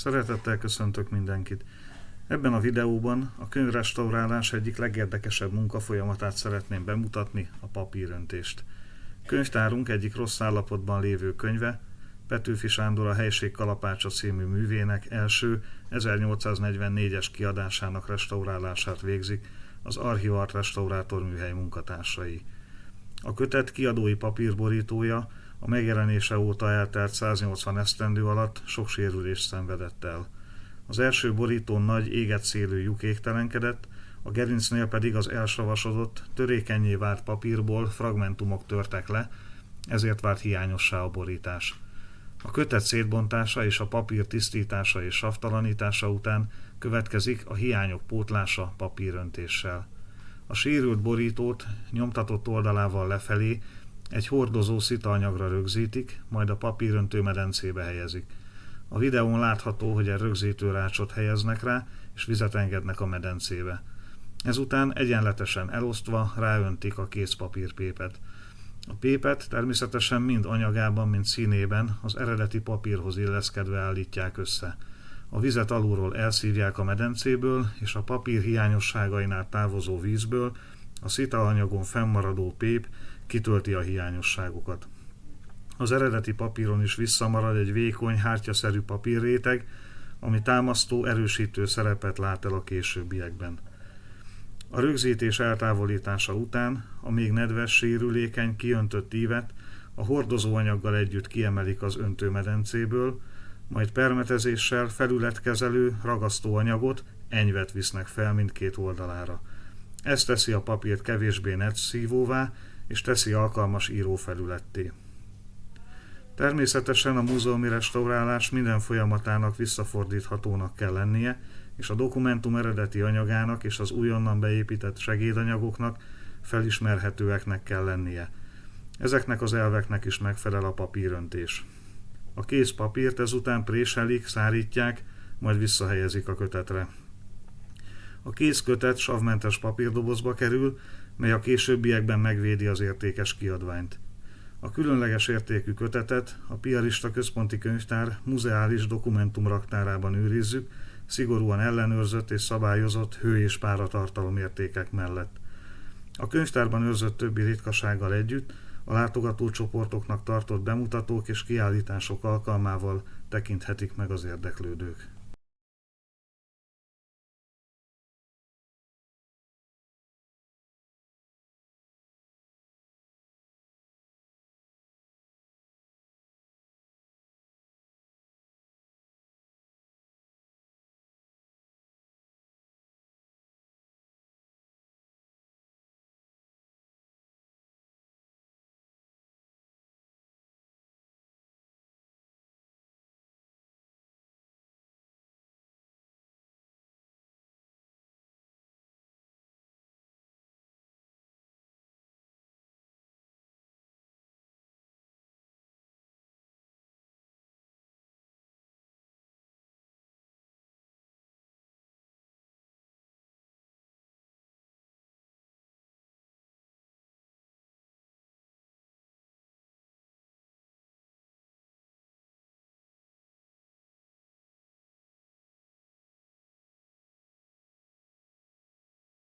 Szeretettel köszöntök mindenkit! Ebben a videóban a könyvrestaurálás egyik legérdekesebb munkafolyamatát szeretném bemutatni, a papíröntést. Könyvtárunk egyik rossz állapotban lévő könyve, Petőfi Sándor A helység kalapácsa című művének első 1844-es kiadásának restaurálását végzik az Archivart Restaurátor Műhely munkatársai. A kötet kiadói papírborítója a megjelenése óta eltelt 180 esztendő alatt sok sérülést szenvedett el. Az első borítón nagy, égett szélű lyuk égtelenkedett, a gerincnél pedig az elsavasodott, törékennyé vált papírból fragmentumok törtek le, ezért vált hiányossá a borítás. A kötet szétbontása és a papír tisztítása és savtalanítása után következik a hiányok pótlása papíröntéssel. A sérült borítót nyomtatott oldalával lefelé egy hordozó szitaanyagra rögzítik, majd a papíröntő medencébe helyezik. A videón látható, hogy egy rögzítő rácsot helyeznek rá, és vizet engednek a medencébe. Ezután egyenletesen elosztva ráöntik a kész papírpépet. A pépet természetesen mind anyagában, mind színében az eredeti papírhoz illeszkedve állítják össze. A vizet alulról elszívják a medencéből, és a papír hiányosságainál távozó vízből a szitaanyagon fennmaradó pép kitölti a hiányosságokat. Az eredeti papíron is visszamarad egy vékony, hártyaszerű papírréteg, ami támasztó, erősítő szerepet lát el a későbbiekben. A rögzítés eltávolítása után a még nedves, sérülékeny, kiöntött ívet a hordozóanyaggal együtt kiemelik az öntőmedencéből, majd permetezéssel felületkezelő, ragasztóanyagot, enyvet visznek fel mindkét oldalára. Ez teszi a papírt kevésbé nedszívóvá, és teszi alkalmas írófelületté. Természetesen a múzeumi restaurálás minden folyamatának visszafordíthatónak kell lennie, és a dokumentum eredeti anyagának és az újonnan beépített segédanyagoknak felismerhetőeknek kell lennie. Ezeknek az elveknek is megfelel a papíröntés. A kész papírt ezután préselik, szárítják, majd visszahelyezik a kötetre. A kész kötet savmentes papírdobozba kerül, mely a későbbiekben megvédi az értékes kiadványt. A különleges értékű kötetet a Piarista Központi Könyvtár muzeális dokumentumraktárában őrizzük, szigorúan ellenőrzött és szabályozott hő- és páratartalom értékek mellett. A könyvtárban őrzött többi ritkasággal együtt a látogatócsoportoknak tartott bemutatók és kiállítások alkalmával tekinthetik meg az érdeklődők.